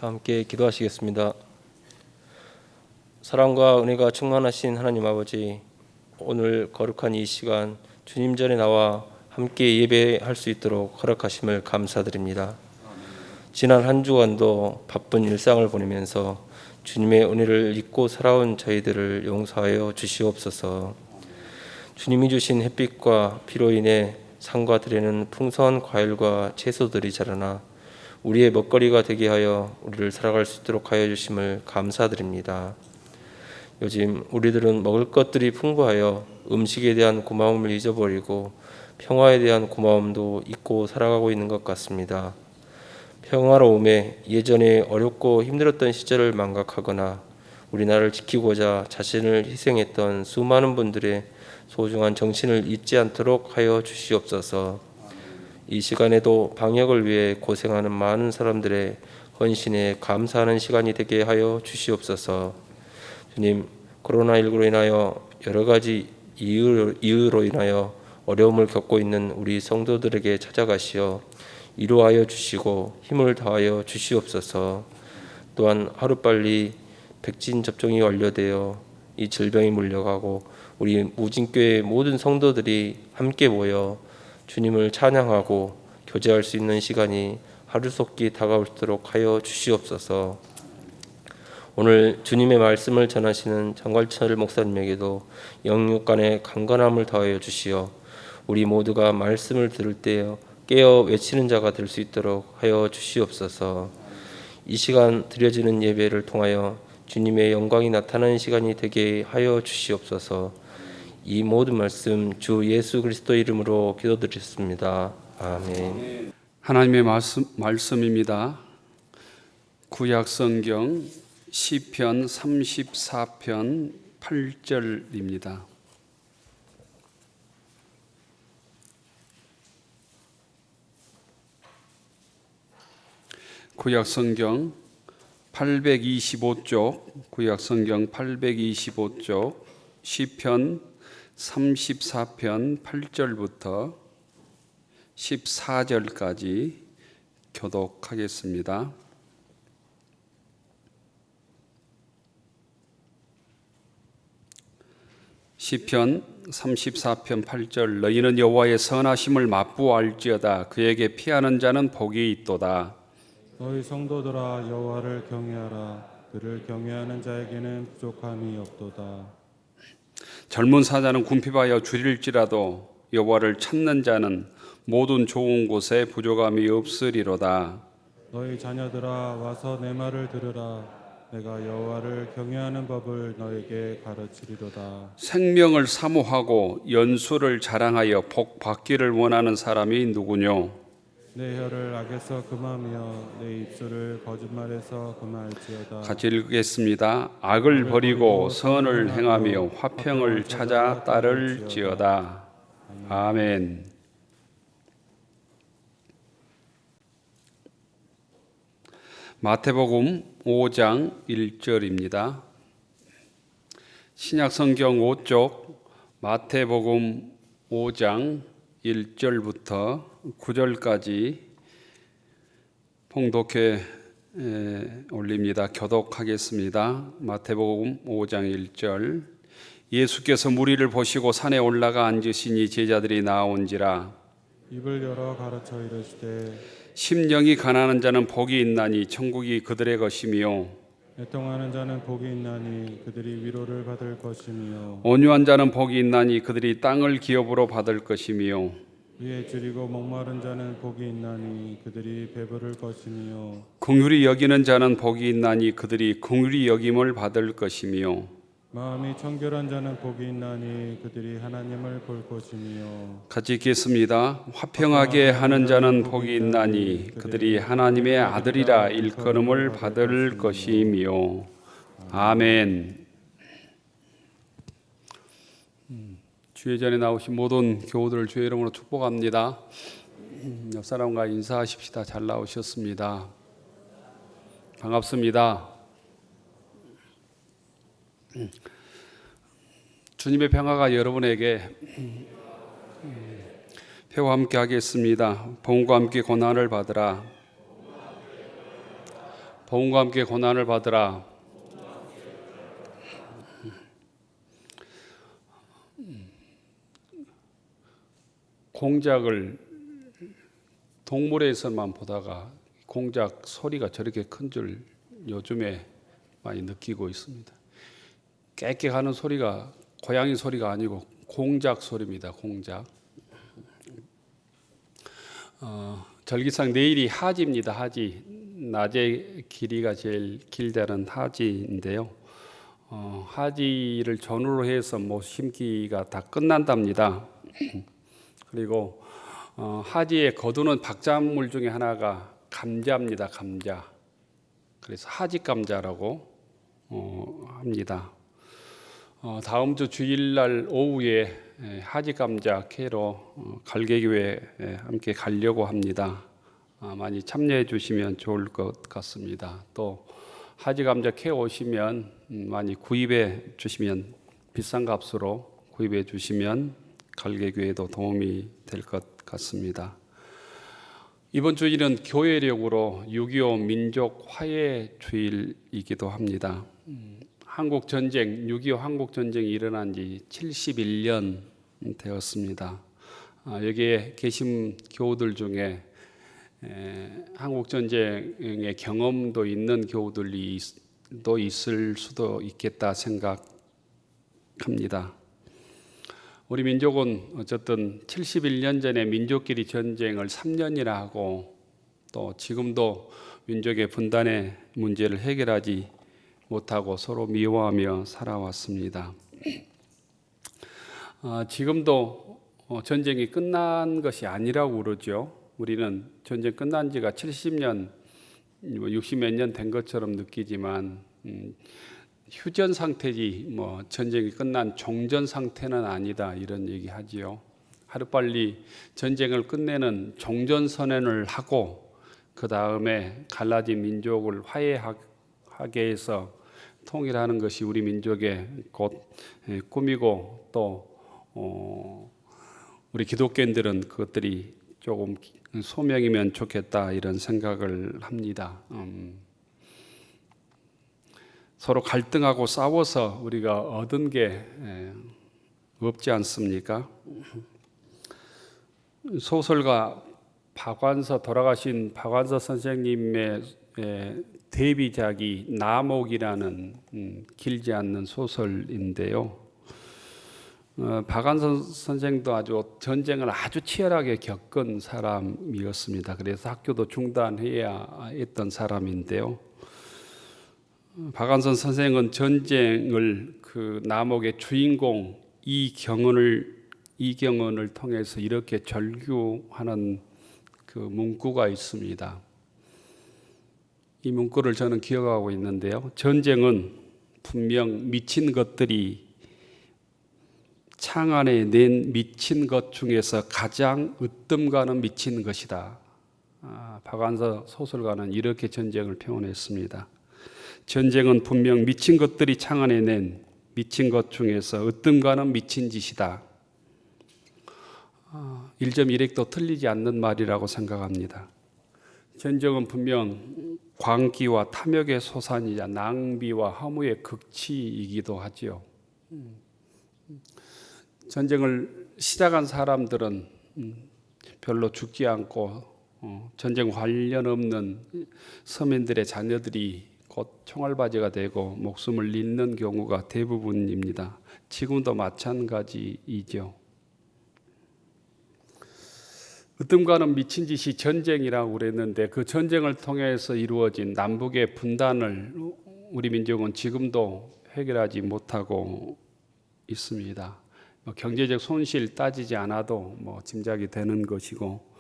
다 함께 기도하시겠습니다. 사랑과 은혜가 충만하신 하나님 아버지, 오늘 거룩한 이 시간 주님 전에 나와 함께 예배할 수 있도록 허락하심을 감사드립니다. 지난 한 주간도 바쁜 일상을 보내면서 주님의 은혜를 잊고 살아온 저희들을 용서하여 주시옵소서. 주님이 주신 햇빛과 비로 인해 산과 들에는 풍성한 과일과 채소들이 자라나 우리의 먹거리가 되게 하여 우리를 살아갈 수 있도록 하여 주심을 감사드립니다. 요즘 우리들은 먹을 것들이 풍부하여 음식에 대한 고마움을 잊어버리고 평화에 대한 고마움도 잊고 살아가고 있는 것 같습니다. 평화로움에 예전에 어렵고 힘들었던 시절을 망각하거나 우리나라를 지키고자 자신을 희생했던 수많은 분들의 소중한 정신을 잊지 않도록 하여 주시옵소서. 이 시간에도 방역을 위해 고생하는 많은 사람들의 헌신에 감사하는 시간이 되게 하여 주시옵소서. 주님, 코로나19로 인하여 여러 가지 이유로 인하여 어려움을 겪고 있는 우리 성도들에게 찾아가시어 위로하여 주시고 힘을 다하여 주시옵소서. 또한 하루빨리 백신 접종이 완료되어 이 질병이 물려가고 우리 무진교회 모든 성도들이 함께 모여 주님을 찬양하고 교제할 수 있는 시간이 하루속히 다가올수록 하여 주시옵소서. 오늘 주님의 말씀을 전하시는 정갈철 목사님에게도 영육간의 강건함을 더하여 주시어 우리 모두가 말씀을 들을 때 깨어 외치는 자가 될 수 있도록 하여 주시옵소서. 이 시간 드려지는 예배를 통하여 주님의 영광이 나타나는 시간이 되게 하여 주시옵소서. 이 모든 말씀 주 예수 그리스도 이름으로 기도드렸습니다. 아멘. 하나님의 말씀입니다. 구약 성경 시편 34편 8절입니다. 구약 성경 825쪽, 구약 성경 825쪽 시편 34편 8절부터 14절까지 교독하겠습니다. 시편 34편 8절. 너희는 여호와의 선하심을 맛보알지어다. 그에게 피하는 자는 복이 있도다. 너희 성도들아 여호와를 경외하라. 그를 경외하는 자에게는 부족함이 없도다. 젊은 사자는 궁핍하여 줄일지라도 여호와를 찾는 자는 모든 좋은 곳에 부족함이 없으리로다. 너희 자녀들아 와서 내 말을 들으라. 내가 여호와를 경외하는 법을 너에게 가르치리로다. 생명을 사모하고 연수를 자랑하여 복 받기를 원하는 사람이 누구뇨? 내 혀를 악에서 금하며 내 입술을 거짓말에서 금할지어다. 같이 읽겠습니다. 악을 버리고 선을 행하며 화평을 찾아 따를지어다. 아멘. 마태복음 5장 1절입니다. 신약성경 5쪽 마태복음 5장 1절부터 9절까지 봉독해 올립니다. 교독하겠습니다. 마태복음 5장 1절. 예수께서 무리를 보시고 산에 올라가 앉으시니 제자들이 나온지라. 입을 열어 가르쳐 이르시되 심령이 가난한 자는 복이 있나니 천국이 그들의 것이며 애통하는 자는 복이 있나니 그들이 위로를 받을 것이며 온유한 자는 복이 있나니 그들이 땅을 기업으로 받을 것이며 위에 줄이고 목마른 자는 복이 있나니 그들이 배부를 것이며 긍휼히 여기는 자는 복이 있나니 그들이 긍휼히 여김을 받을 것이며 마음이 청결한 자는 복이 있나니 그들이 하나님을 볼 것이며 같이 읽겠습니다. 화평하게 하는 자는 복이 있나니 그들이 하나님의 아들이라 일컬음을 받을 것이며 아멘. 주의 전에 나오신 모든 교우들을 주의 이름으로 축복합니다. 옆 사람과 인사하십시다. 잘 나오셨습니다. 반갑습니다. 주님의 평화가 여러분에게 표와 함께 하겠습니다. 복음과 함께 고난을 받으라. 보응과 함께 고난을 받으라. 공작을 동물에서만 보다가 공작 소리가 저렇게 큰 줄 요즘에 많이 느끼고 있습니다. 깨깨하는 소리가 고양이 소리가 아니고 공작 소리입니다. 공작. 절기상 내일이 하지입니다. 하지. 낮의 길이가 제일 길다는 하지인데요. 하지를 전후로 해서 못 심기가 다 끝난답니다. 그리고 하지에 거두는 박작물 중에 하나가 감자입니다. 감자. 그래서 하지 감자라고 합니다. 다음 주 주일날 오후에 하지 감자 캐러 갈개교회 함께 가려고 합니다. 많이 참여해 주시면 좋을 것 같습니다. 또 하지 감자 캐 오시면 많이 구입해 주시면 비싼 값으로 구입해 주시면 갈개교회도 도움이 될 것 같습니다. 이번 주일은 교회력으로 6.25 민족 화해 주일이기도 합니다. 한국 전쟁, 6.25 한국 전쟁이 일어난 지 71년 되었습니다. 여기에 계신 교우들 중에 한국 전쟁의 경험도 있는 교우들이 또 있을 수도 있겠다 생각합니다. 우리 민족은 어쨌든 71년 전에 민족끼리 전쟁을 3년이나 하고 또 지금도 민족의 분단의 문제를 해결하지 못하고 서로 미워하며 살아왔습니다. 지금도 전쟁이 끝난 것이 아니라고 그러죠. 우리는 전쟁 끝난 지가 70년, 60몇 년 된 것처럼 느끼지만 휴전 상태지 전쟁이 끝난 종전 상태는 아니다 이런 얘기하지요. 하루빨리 전쟁을 끝내는 종전 선언을 하고 그 다음에 갈라진 민족을 화해하게 해서 통일하는 것이 우리 민족의 곧 꿈이고 또 우리 기독교인들은 그것들이 조금 소명이면 좋겠다 이런 생각을 합니다. 서로 갈등하고 싸워서 우리가 얻은 게 없지 않습니까? 소설가 돌아가신 박완서 선생님의 데뷔작이 나목이라는 길지 않는 소설인데요. 박완서 선생도 전쟁을 아주 치열하게 겪은 사람이었습니다. 그래서 학교도 중단해야 했던 사람인데요. 박완서 선생은 전쟁을 그 나목의 주인공 이경은을 통해서 이렇게 절규하는 그 문구가 있습니다. 이 문구를 저는 기억하고 있는데요. 전쟁은 분명 미친 것들이 창안에 낸 미친 것 중에서 가장 으뜸가는 미친 것이다. 박완서 소설가는 이렇게 전쟁을 표현했습니다. 전쟁은 분명 미친 것들이 창안에 낸 미친 것 중에서 으뜸가는 미친 짓이다. 1.1핵도 틀리지 않는 말이라고 생각합니다. 전쟁은 분명 광기와 탐욕의 소산이자 낭비와 허무의 극치이기도 하지요. 전쟁을 시작한 사람들은 별로 죽지 않고 전쟁 관련 없는 서민들의 자녀들이 곧 총알바지가 되고 목숨을 잃는 경우가 대부분입니다. 지금도 마찬가지이죠. 으뜸가는 미친 짓이 전쟁이라고 그랬는데 그 전쟁을 통해서 이루어진 남북의 분단을 우리 민족은 지금도 해결하지 못하고 있습니다. 경제적 손실 따지지 않아도 짐작이 되는 것이고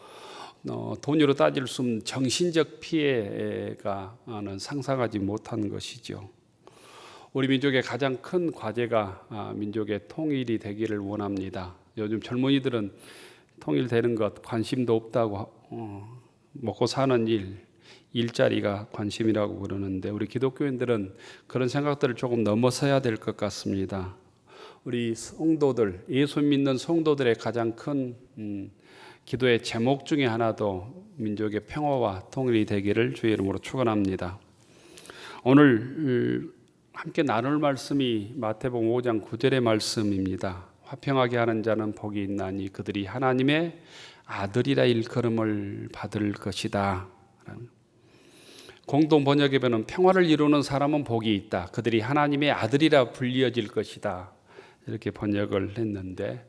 돈으로 따질 수 없는 정신적 피해가는 상상하지 못한 것이죠. 우리 민족의 가장 큰 과제가 민족의 통일이 되기를 원합니다. 요즘 젊은이들은 통일되는 것 관심도 없다고 먹고 사는 일자리가 관심이라고 그러는데 우리 기독교인들은 그런 생각들을 조금 넘어서야 될 것 같습니다. 우리 성도들, 예수 믿는 성도들의 가장 큰 기도의 제목 중에 하나도 민족의 평화와 통일이 되기를 주의 이름으로 축원합니다. 오늘 함께 나눌 말씀이 마태복음 5장 9절의 말씀입니다. 화평하게 하는 자는 복이 있나니 그들이 하나님의 아들이라 일컬음을 받을 것이다. 공동 번역에 보면 평화를 이루는 사람은 복이 있다. 그들이 하나님의 아들이라 불리어질 것이다. 이렇게 번역을 했는데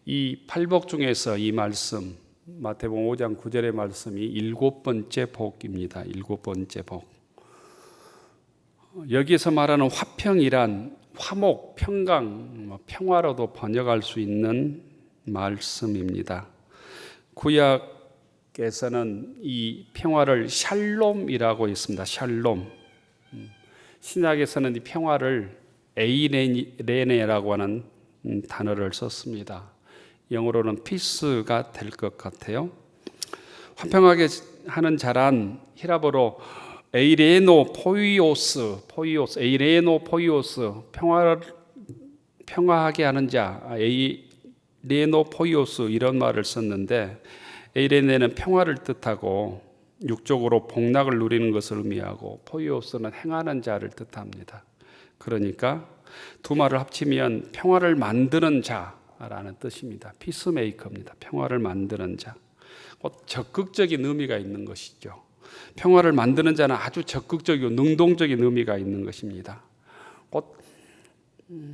이 팔복 중에서 이 말씀 마태복음 5장 9절의 말씀이 7번째 복입니다. 7번째 복. 여기에서 말하는 화평이란 화목, 평강, 평화로도 번역할 수 있는 말씀입니다. 구약에서는 이 평화를 샬롬이라고 했습니다. 샬롬. 신약에서는 이 평화를 에이레네라고 하는 단어를 썼습니다. 영어로는 피스가 될 것 같아요. 화평하게 하는 자란 히라보로 에이레노 포이오스, 에이레노 포이오스, 평화하게 하는 자, 에이레노 포이오스 이런 말을 썼는데 에이레네는 평화를 뜻하고 육적으로 복락을 누리는 것을 의미하고 포이오스는 행하는 자를 뜻합니다. 그러니까 두 말을 합치면 평화를 만드는 자라는 뜻입니다. 피스메이커입니다. 평화를 만드는 자. 곧 적극적인 의미가 있는 것이죠. 평화를 만드는 자는 아주 적극적이고 능동적인 의미가 있는 것입니다. 곧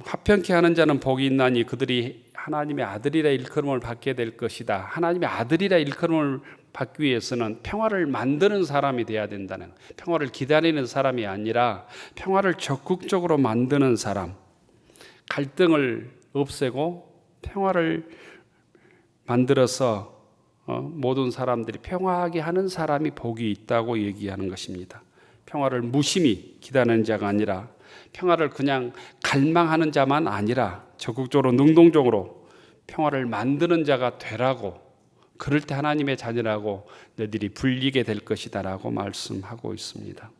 화평케 하는 자는 복이 있나니 그들이 하나님의 아들이라 일컬음을 받게 될 것이다. 하나님의 아들이라 일컬음을 받기 위해서는 평화를 만드는 사람이 돼야 된다는, 평화를 기다리는 사람이 아니라 평화를 적극적으로 만드는 사람, 갈등을 없애고 평화를 만들어서 모든 사람들이 평화하게 하는 사람이 복이 있다고 얘기하는 것입니다. 평화를 무심히 기다리는 자가 아니라 평화를 그냥 갈망하는 자만 아니라 적극적으로 능동적으로 평화를 만드는 자가 되라고, 그럴 때 하나님의 자녀라고 너희들이 불리게 될 것이다 라고 말씀하고 있습니다.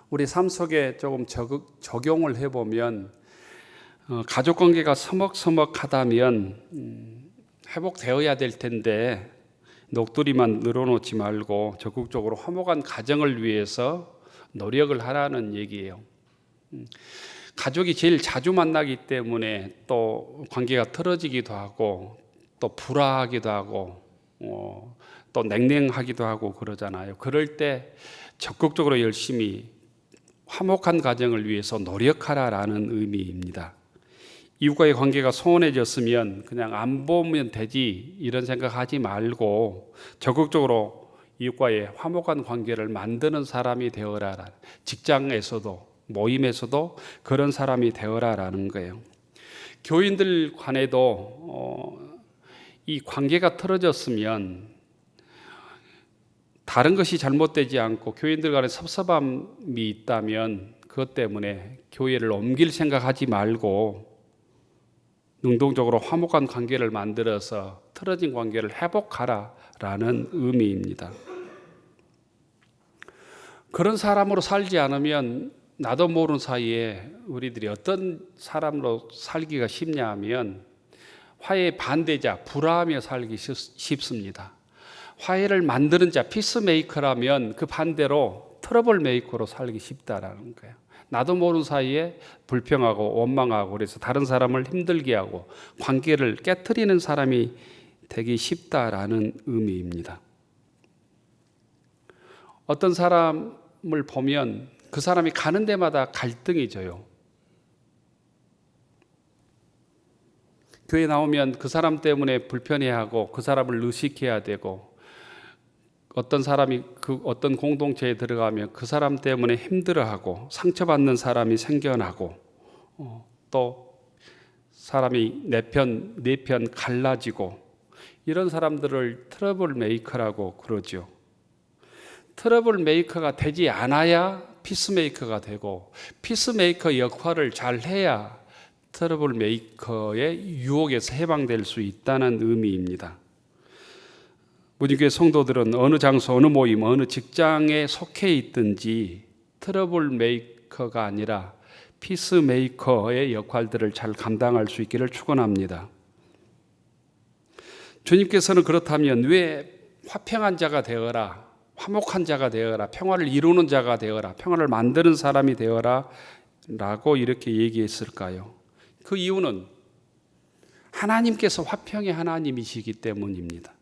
우리 삶 속에 조금 적용을 해보면 가족관계가 서먹서먹하다면 회복되어야 될 텐데 녹두리만 늘어놓지 말고 적극적으로 화목한 가정을 위해서 노력을 하라는 얘기예요. 가족이 제일 자주 만나기 때문에 또 관계가 틀어지기도 하고 또 불화하기도 하고 또 냉랭하기도 하고 그러잖아요. 그럴 때 적극적으로 열심히 화목한 가정을 위해서 노력하라라는 의미입니다. 이웃과의 관계가 소원해졌으면 그냥 안 보면 되지 이런 생각하지 말고 적극적으로 이웃과의 화목한 관계를 만드는 사람이 되어라. 직장에서도 모임에서도 그런 사람이 되어라라는 거예요. 교인들 간에도 이 관계가 틀어졌으면 다른 것이 잘못되지 않고 교인들 간에 섭섭함이 있다면 그것 때문에 교회를 옮길 생각하지 말고 능동적으로 화목한 관계를 만들어서 틀어진 관계를 회복하라라는 의미입니다. 그런 사람으로 살지 않으면 나도 모르는 사이에 우리들이 어떤 사람으로 살기가 쉽냐 하면 화해의 반대자, 불화하며 살기 쉽습니다. 화해를 만드는 자, 피스메이커라면 그 반대로 트러블 메이커로 살기 쉽다라는 거예요. 나도 모르는 사이에 불평하고 원망하고 그래서 다른 사람을 힘들게 하고 관계를 깨트리는 사람이 되기 쉽다라는 의미입니다. 어떤 사람을 보면 그 사람이 가는 데마다 갈등이 져요. 교회 나오면 그 사람 때문에 불편해하고 그 사람을 의식해야 되고 어떤 사람이 그 어떤 공동체에 들어가면 그 사람 때문에 힘들어하고 상처받는 사람이 생겨나고 또 사람이 내 편 갈라지고 이런 사람들을 트러블 메이커라고 그러죠. 트러블 메이커가 되지 않아야 피스메이커가 되고 피스메이커 역할을 잘 해야 트러블 메이커의 유혹에서 해방될 수 있다는 의미입니다. 무진교회 성도들은 어느 장소, 어느 모임, 어느 직장에 속해 있든지 트러블 메이커가 아니라 피스메이커의 역할들을 잘 감당할 수 있기를 축원합니다. 주님께서는 그렇다면 왜 화평한 자가 되어라, 화목한 자가 되어라, 평화를 이루는 자가 되어라, 평화를 만드는 사람이 되어라 라고 이렇게 얘기했을까요? 그 이유는 하나님께서 화평의 하나님이시기 때문입니다.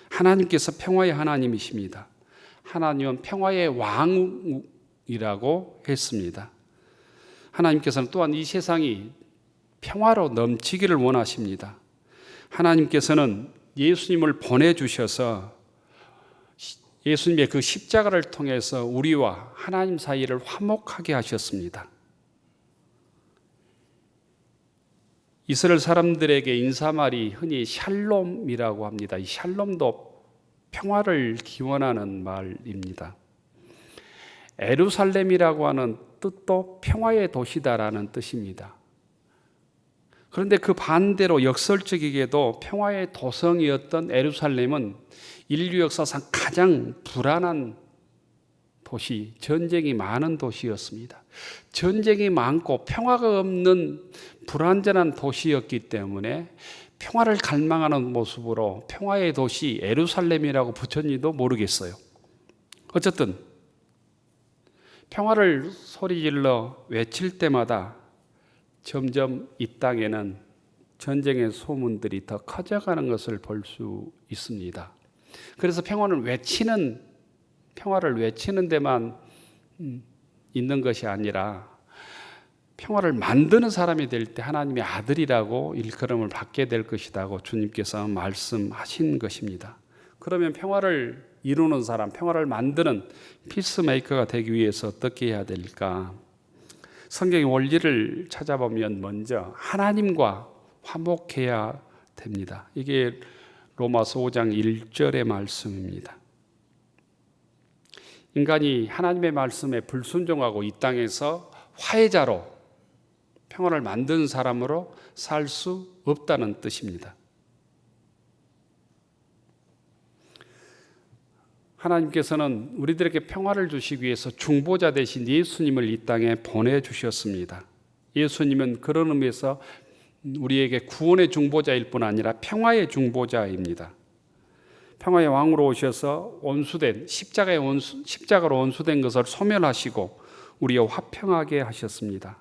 하나님께서 평화의 하나님이십니다. 하나님은 평화의 왕이라고 했습니다. 하나님께서는 또한 이 세상이 평화로 넘치기를 원하십니다. 하나님께서는 예수님을 보내주셔서 예수님의 그 십자가를 통해서 우리와 하나님 사이를 화목하게 하셨습니다. 이스라엘 사람들에게 인사말이 흔히 샬롬이라고 합니다. 이 샬롬도 평화를 기원하는 말입니다. 예루살렘이라고 하는 뜻도 평화의 도시다라는 뜻입니다. 그런데 그 반대로 역설적이게도 평화의 도성이었던 예루살렘은 인류 역사상 가장 불안한 도시, 전쟁이 많은 도시였습니다. 전쟁이 많고 평화가 없는 불안전한 도시였기 때문에 평화를 갈망하는 모습으로 평화의 도시 예루살렘이라고 붙였는지도 모르겠어요. 어쨌든 평화를 소리질러 외칠 때마다 점점 이 땅에는 전쟁의 소문들이 더 커져가는 것을 볼 수 있습니다. 그래서 평화를 외치는 데만 있는 것이 아니라 평화를 만드는 사람이 될 때 하나님의 아들이라고 일컬음을 받게 될 것이라고 주님께서 말씀하신 것입니다. 그러면 평화를 이루는 사람, 평화를 만드는 피스메이커가 되기 위해서 어떻게 해야 될까? 성경의 원리를 찾아보면 먼저 하나님과 화목해야 됩니다. 이게 로마서 5장 1절의 말씀입니다. 인간이 하나님의 말씀에 불순종하고 이 땅에서 화해자로 평화를 만든 사람으로 살 수 없다는 뜻입니다. 하나님께서는 우리들에게 평화를 주시기 위해서 중보자 대신 예수님을 이 땅에 보내주셨습니다. 예수님은 그런 의미에서 우리에게 구원의 중보자일 뿐 아니라 평화의 중보자입니다. 평화의 왕으로 오셔서 십자가로 원수된 것을 소멸하시고 우리와 화평하게 하셨습니다.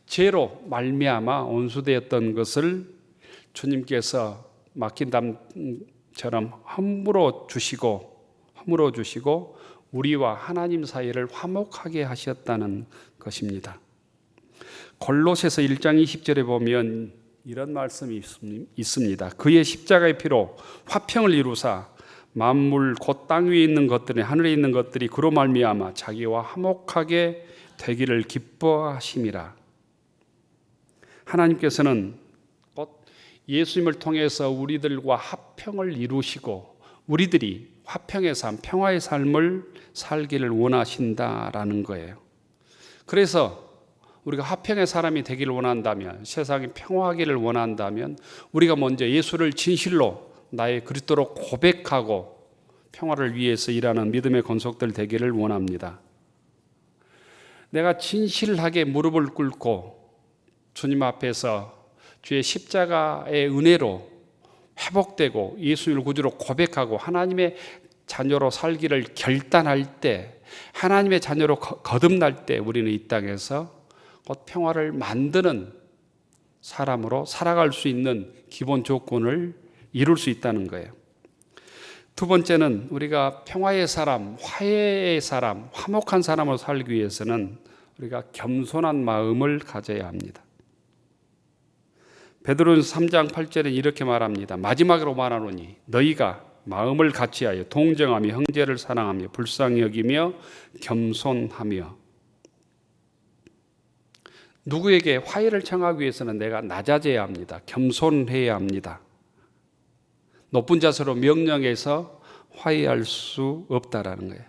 죄로 말미암아 원수되었던 것을 주님께서 막힌 담처럼 허물어 주시고 우리와 하나님 사이를 화목하게 하셨다는 것입니다. 골로새서 1장 20절에 보면 이런 말씀이 있습니다. 그의 십자가의 피로 화평을 이루사 만물 곧 땅 위에 있는 것들이 하늘에 있는 것들이 그로 말미암아 자기와 화목하게 되기를 기뻐하심이라. 하나님께서는 곧 예수님을 통해서 우리들과 화평을 이루시고 우리들이 화평의 삶, 평화의 삶을 살기를 원하신다라는 거예요. 그래서 우리가 화평의 사람이 되기를 원한다면, 세상이 평화하기를 원한다면 우리가 먼저 예수를 진실로 나의 그리스도로 고백하고 평화를 위해서 일하는 믿음의 권속들 되기를 원합니다. 내가 진실하게 무릎을 꿇고 주님 앞에서 주의 십자가의 은혜로 회복되고 예수님을 구주로 고백하고 하나님의 자녀로 살기를 결단할 때, 하나님의 자녀로 거듭날 때 우리는 이 땅에서 곧 평화를 만드는 사람으로 살아갈 수 있는 기본 조건을 이룰 수 있다는 거예요. 두 번째는 우리가 평화의 사람, 화해의 사람, 화목한 사람으로 살기 위해서는 우리가 겸손한 마음을 가져야 합니다. 베드로전서 3장 8절에 이렇게 말합니다. 마지막으로 말하노니 너희가 마음을 같이하여 동정하며 형제를 사랑하며 불쌍히 여기며 겸손하며. 누구에게 화해를 청하기 위해서는 내가 낮아져야 합니다. 겸손해야 합니다. 높은 자세로 명령해서 화해할 수 없다라는 거예요.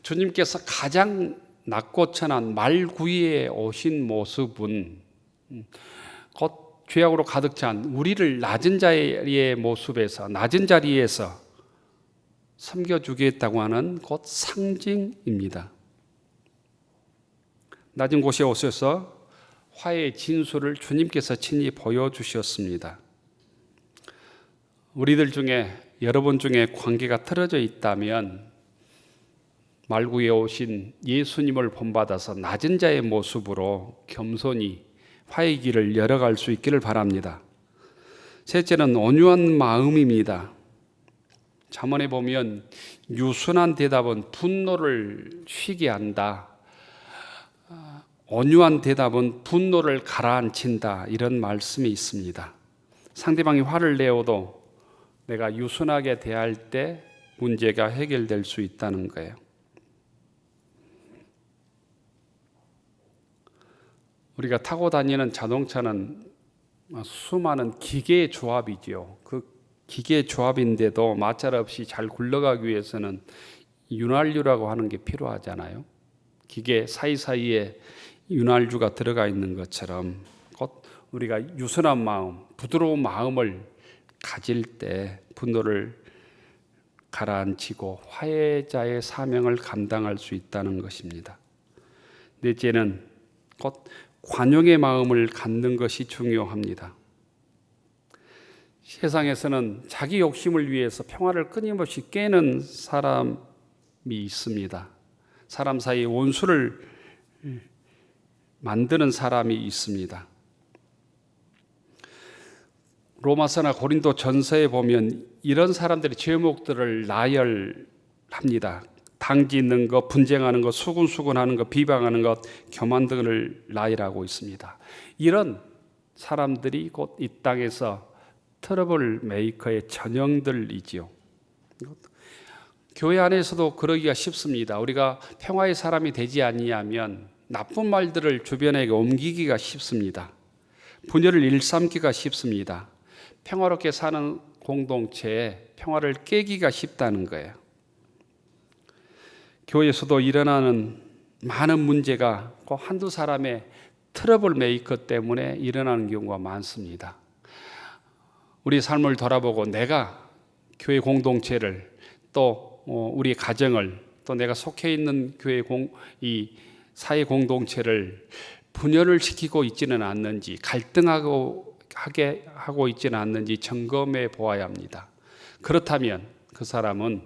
주님께서 가장 낮고 천한 말구이에 오신 모습은 곧 죄악으로 가득 찬 우리를 낮은 자리의 모습에서, 낮은 자리에서 섬겨주겠다고 하는 곧 상징입니다. 낮은 곳에 오셔서 화해의 진수를 주님께서 친히 보여주셨습니다. 우리들 중에, 여러분 중에 관계가 틀어져 있다면 말구에 오신 예수님을 본받아서 낮은 자의 모습으로 겸손히 화의 길을 열어갈 수 있기를 바랍니다. 셋째는 온유한 마음입니다. 잠언에 보면 유순한 대답은 분노를 쉬게 한다. 온유한 대답은 분노를 가라앉힌다. 이런 말씀이 있습니다. 상대방이 화를 내어도 내가 유순하게 대할 때 문제가 해결될 수 있다는 거예요. 우리가 타고 다니는 자동차는 수많은 기계의 조합이지요. 그 기계의 조합인데도 마찰 없이 잘 굴러가기 위해서는 윤활유라고 하는 게 필요하잖아요. 기계 사이사이에 윤활유가 들어가 있는 것처럼 곧 우리가 유순한 마음, 부드러운 마음을 가질 때 분노를 가라앉히고 화해자의 사명을 감당할 수 있다는 것입니다. 넷째는 곧 관용의 마음을 갖는 것이 중요합니다. 세상에서는 자기 욕심을 위해서 평화를 끊임없이 깨는 사람이 있습니다. 사람 사이에 원수를 만드는 사람이 있습니다. 로마서나 고린도 전서에 보면 이런 사람들의 죄목들을 나열합니다. 당짓는 것, 분쟁하는 것, 수군수군하는 것, 비방하는 것, 교만 등을 나열하고 있습니다. 이런 사람들이 곧 이 땅에서 트러블 메이커의 전형들이지요. 교회 안에서도 그러기가 쉽습니다. 우리가 평화의 사람이 되지 아니하면 나쁜 말들을 주변에게 옮기기가 쉽습니다. 분열을 일삼기가 쉽습니다. 평화롭게 사는 공동체에 평화를 깨기가 쉽다는 거예요. 교회에서도 일어나는 많은 문제가 꼭 한두 사람의 트러블 메이커 때문에 일어나는 경우가 많습니다. 우리 삶을 돌아보고 내가 교회 공동체를 또 우리 가정을 또 내가 속해 있는 교회 이 사회 공동체를 분열을 시키고 있지는 않는지, 갈등하게 하고 있지는 않는지 점검해 보아야 합니다. 그렇다면 그 사람은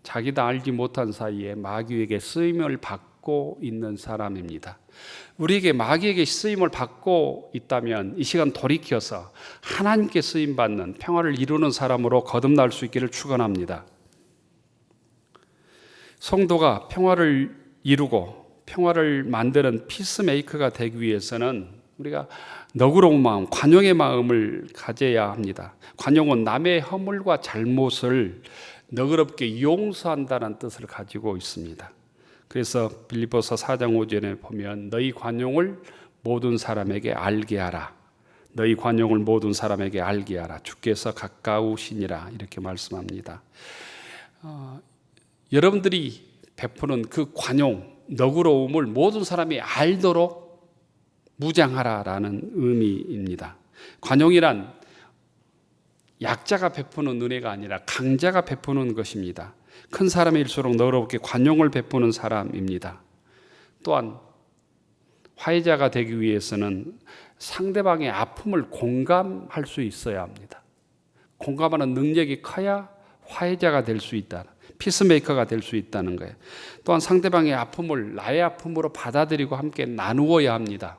자기도 알지 못한 사이에 마귀에게 쓰임을 받고 있는 사람입니다. 우리에게 마귀에게 쓰임을 받고 있다면 이 시간 돌이켜서 하나님께 쓰임받는 평화를 이루는 사람으로 거듭날 수 있기를 축원합니다. 성도가 평화를 이루고 평화를 만드는 피스메이커가 되기 위해서는 우리가 너그러운 마음, 관용의 마음을 가져야 합니다. 관용은 남의 허물과 잘못을 너그럽게 용서한다는 뜻을 가지고 있습니다. 그래서 빌립보서 4장 5절에 보면 너희 관용을 모든 사람에게 알게 하라. 너희 관용을 모든 사람에게 알게 하라. 주께서 가까우시니라 이렇게 말씀합니다. 여러분들이 베푸는 그 관용, 너그러움을 모든 사람이 알도록 무장하라라는 의미입니다. 관용이란 약자가 베푸는 은혜가 아니라 강자가 베푸는 것입니다. 큰 사람일수록 너그럽게 관용을 베푸는 사람입니다. 또한 화해자가 되기 위해서는 상대방의 아픔을 공감할 수 있어야 합니다. 공감하는 능력이 커야 화해자가 될 수 있다. 피스메이커가 될 수 있다는 거예요. 또한 상대방의 아픔을 나의 아픔으로 받아들이고 함께 나누어야 합니다.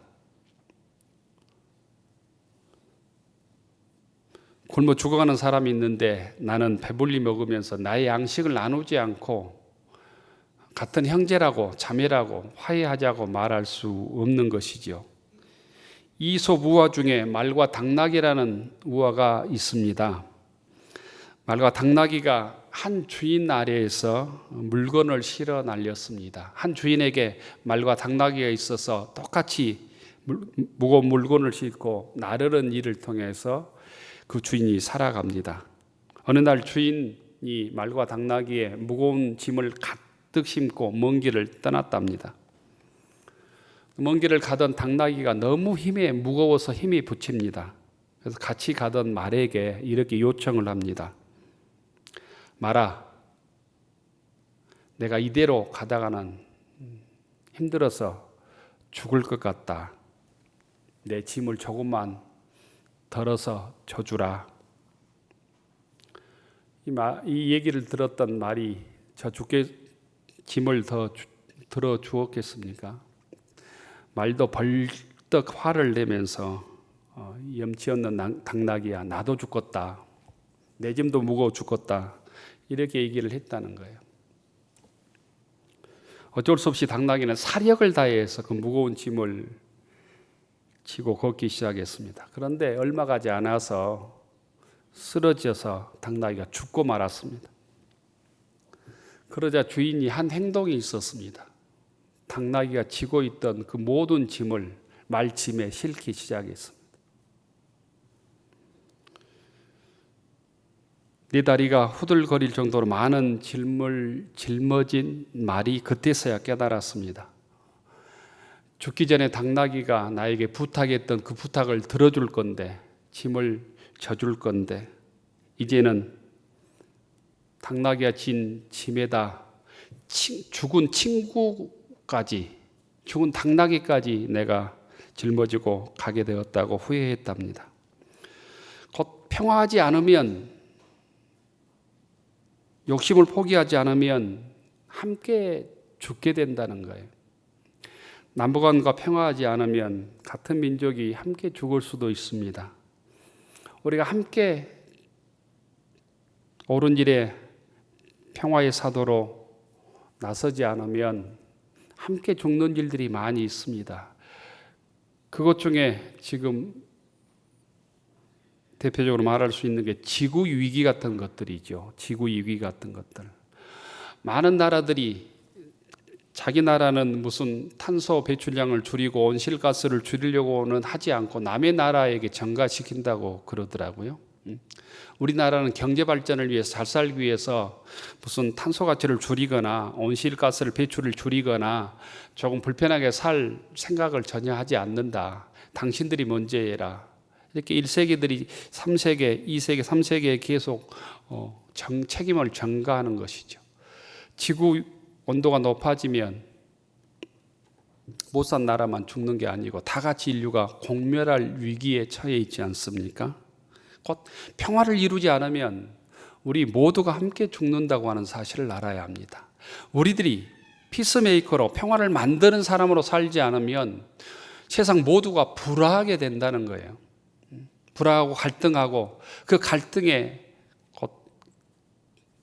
굶어 죽어가는 사람이 있는데 나는 배불리 먹으면서 나의 양식을 나누지 않고 같은 형제라고 자매라고 화해하자고 말할 수 없는 것이지요. 이솝 우화 중에 말과 당나귀라는 우화가 있습니다. 말과 당나귀가 한 주인 아래에서 물건을 실어 날렸습니다. 한 주인에게 말과 당나귀가 있어서 똑같이 무거운 물건을 싣고 나르는 일을 통해서 그 주인이 살아갑니다. 어느 날 주인이 말과 당나귀에 무거운 짐을 가득 심고 먼 길을 떠났답니다. 먼 길을 가던 당나귀가 너무 힘에 무거워서 힘이 붙입니다. 그래서 같이 가던 말에게 이렇게 요청을 합니다. 말아, 내가 이대로 가다가는 힘들어서 죽을 것 같다. 내 짐을 조금만 덜어서 줘주라. 이 얘기를 들었던 말이 저 짐을 더 들어 주었겠습니까? 말도 벌떡 화를 내면서 염치 없는 당나귀야, 나도 죽겠다, 내 짐도 무거워 죽겠다, 이렇게 얘기를 했다는 거예요. 어쩔 수 없이 당나귀는 사력을 다해서 그 무거운 짐을 지고 걷기 시작했습니다. 그런데 얼마 가지 않아서 쓰러져서 당나귀가 죽고 말았습니다. 그러자 주인이 한 행동이 있었습니다. 당나귀가 지고 있던 그 모든 짐을 말짐에 싣기 시작했습니다. 네 다리가 후들거릴 정도로 많은 짐을 짊어진 말이 그때서야 깨달았습니다. 죽기 전에 당나귀가 나에게 부탁했던 그 부탁을 들어줄 건데, 짐을 져줄 건데, 이제는 당나귀가 진 짐에다 죽은 친구까지, 죽은 당나귀까지 내가 짊어지고 가게 되었다고 후회했답니다. 곧 평화하지 않으면, 욕심을 포기하지 않으면 함께 죽게 된다는 거예요. 남북한과 평화하지 않으면 같은 민족이 함께 죽을 수도 있습니다. 우리가 함께 옳은 일에 평화의 사도로 나서지 않으면 함께 죽는 일들이 많이 있습니다. 그것 중에 지금 대표적으로 말할 수 있는 게 지구 위기 같은 것들이죠. 지구 위기 같은 것들. 많은 나라들이 자기 나라는 무슨 탄소 배출량을 줄이고 온실가스를 줄이려고는 하지 않고 남의 나라에게 전가시킨다고 그러더라고요. 우리나라는 경제 발전을 위해서, 잘 살기 위해서 무슨 탄소 가치를 줄이거나 온실가스를 배출을 줄이거나 조금 불편하게 살 생각을 전혀 하지 않는다. 당신들이 먼저 해라. 이렇게 1세계들이 3세계, 2세계, 3세계에 계속 책임을 전가하는 것이죠. 지구 온도가 높아지면 못 산 나라만 죽는 게 아니고 다 같이 인류가 공멸할 위기에 처해 있지 않습니까? 곧 평화를 이루지 않으면 우리 모두가 함께 죽는다고 하는 사실을 알아야 합니다. 우리들이 피스메이커로 평화를 만드는 사람으로 살지 않으면 세상 모두가 불화하게 된다는 거예요. 불화하고 갈등하고, 그 갈등의 곧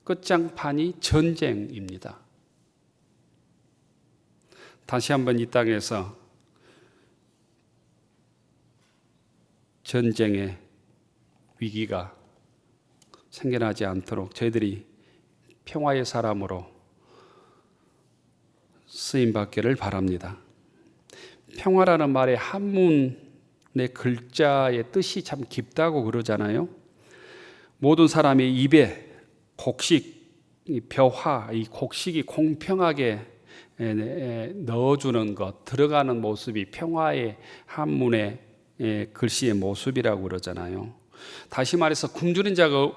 끝장판이 전쟁입니다. 다시 한번 이 땅에서 전쟁의 위기가 생겨나지 않도록 저희들이 평화의 사람으로 쓰임받기를 바랍니다. 평화라는 말의 한문의 글자의 뜻이 참 깊다고 그러잖아요. 모든 사람의 입에 곡식, 벼화, 이 곡식이 공평하게 넣어주는 것, 들어가는 모습이 평화의 한문의 글씨의 모습이라고 그러잖아요. 다시 말해서 굶주린 자가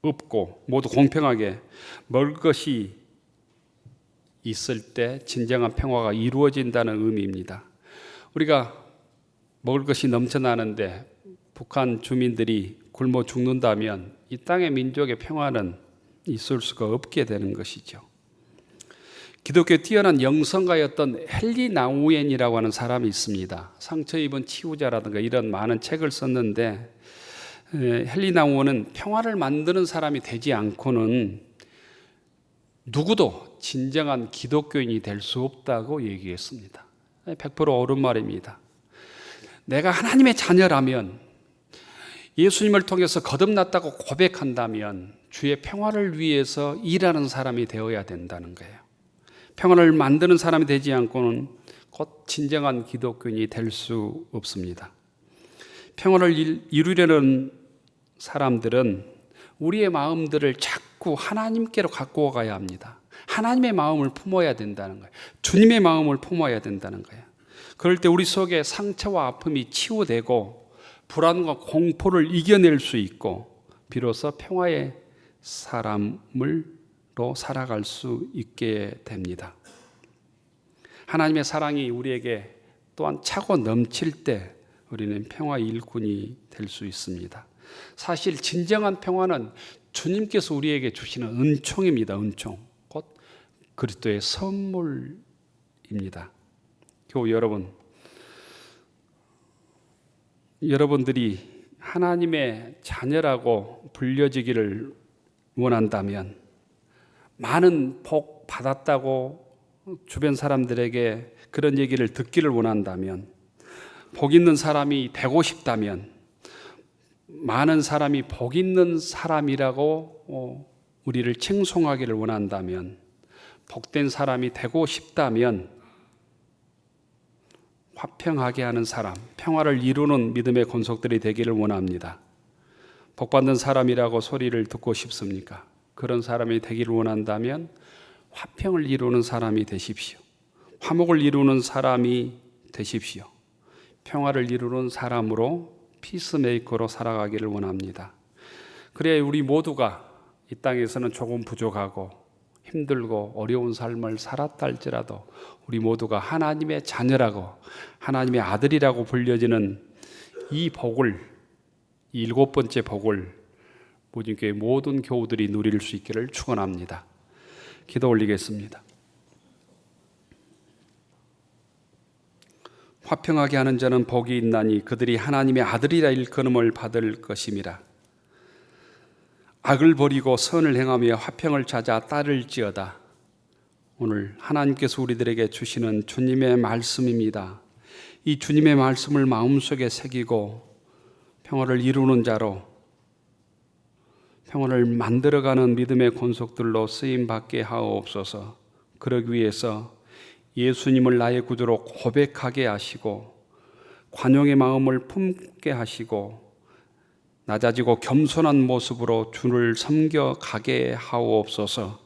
없고 모두 공평하게 먹을 것이 있을 때 진정한 평화가 이루어진다는 의미입니다. 우리가 먹을 것이 넘쳐나는데 북한 주민들이 굶어 죽는다면 이 땅의 민족의 평화는 있을 수가 없게 되는 것이죠. 기독교의 뛰어난 영성가였던 헨리 나우엔이라고 하는 사람이 있습니다. 상처 입은 치유자라든가 이런 많은 책을 썼는데, 헨리 나우엔은 평화를 만드는 사람이 되지 않고는 누구도 진정한 기독교인이 될 수 없다고 얘기했습니다. 100% 옳은 말입니다. 내가 하나님의 자녀라면, 예수님을 통해서 거듭났다고 고백한다면 주의 평화를 위해서 일하는 사람이 되어야 된다는 거예요. 평화를 만드는 사람이 되지 않고는 곧 진정한 기독교인이 될 수 없습니다. 평화를 이루려는 사람들은 우리의 마음들을 자꾸 하나님께로 갖고 가야 합니다. 하나님의 마음을 품어야 된다는 거예요. 주님의 마음을 품어야 된다는 거예요. 그럴 때 우리 속에 상처와 아픔이 치유되고 불안과 공포를 이겨낼 수 있고 비로소 평화의 사람을 살아갈 수 있게 됩니다. 하나님의 사랑이 우리에게 또한 차고 넘칠 때 우리는 평화 일꾼이 될 수 있습니다. 사실 진정한 평화는 주님께서 우리에게 주시는 은총입니다. 은총. 곧 그리스도의 선물입니다. 교우 여러분, 여러분들이 하나님의 자녀라고 불려지기를 원한다면, 많은 복 받았다고 주변 사람들에게 그런 얘기를 듣기를 원한다면, 복 있는 사람이 되고 싶다면, 많은 사람이 복 있는 사람이라고 우리를 칭송하기를 원한다면, 복된 사람이 되고 싶다면 화평하게 하는 사람, 평화를 이루는 믿음의 권속들이 되기를 원합니다. 복받는 사람이라고 소리를 듣고 싶습니까? 그런 사람이 되기를 원한다면 화평을 이루는 사람이 되십시오. 화목을 이루는 사람이 되십시오. 평화를 이루는 사람으로, 피스메이커로 살아가기를 원합니다. 그래야 우리 모두가 이 땅에서는 조금 부족하고 힘들고 어려운 삶을 살았다 할지라도 우리 모두가 하나님의 자녀라고, 하나님의 아들이라고 불려지는 이 복을, 이 7번째 복을 모진교회 모든 교우들이 누릴 수 있기를 축원합니다. 기도 올리겠습니다. 화평하게 하는 자는 복이 있나니 그들이 하나님의 아들이라 일컬음을 받을 것임이라. 악을 버리고 선을 행하며 화평을 찾아 따를지어다. 오늘 하나님께서 우리들에게 주시는 주님의 말씀입니다. 이 주님의 말씀을 마음속에 새기고 평화를 이루는 자로, 평화를 만들어가는 믿음의 권속들로 쓰임받게 하옵소서. 그러기 위해서 예수님을 나의 구주로 고백하게 하시고 관용의 마음을 품게 하시고 낮아지고 겸손한 모습으로 주를 섬겨가게 하옵소서.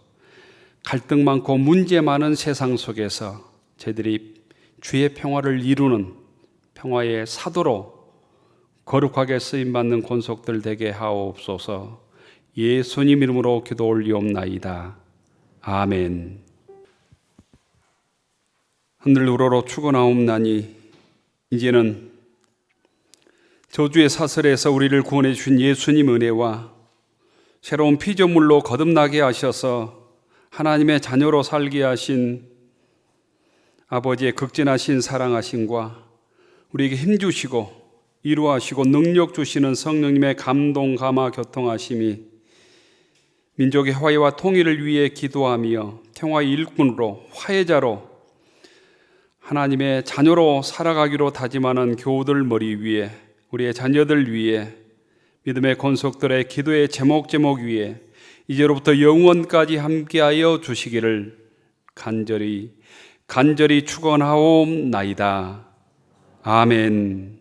갈등 많고 문제 많은 세상 속에서 저희들이 주의 평화를 이루는 평화의 사도로 거룩하게 쓰임받는 권속들 되게 하옵소서. 예수님 이름으로 기도 올리옵나이다. 아멘. 하늘 우러러 축원하옵나니 이제는 저주의 사슬에서 우리를 구원해 주신 예수님 은혜와 새로운 피조물로 거듭나게 하셔서 하나님의 자녀로 살게 하신 아버지의 극진하신 사랑하심과 우리에게 힘주시고 이루하시고 능력 주시는 성령님의 감동, 감화, 교통하심이 민족의 화해와 통일을 위해 기도하며 평화의 일꾼으로, 화해자로, 하나님의 자녀로 살아가기로 다짐하는 교우들 머리 위에, 우리의 자녀들 위에, 믿음의 권속들의 기도의 제목 위에 이제로부터 영원까지 함께하여 주시기를 간절히 축원하옵나이다. 아멘.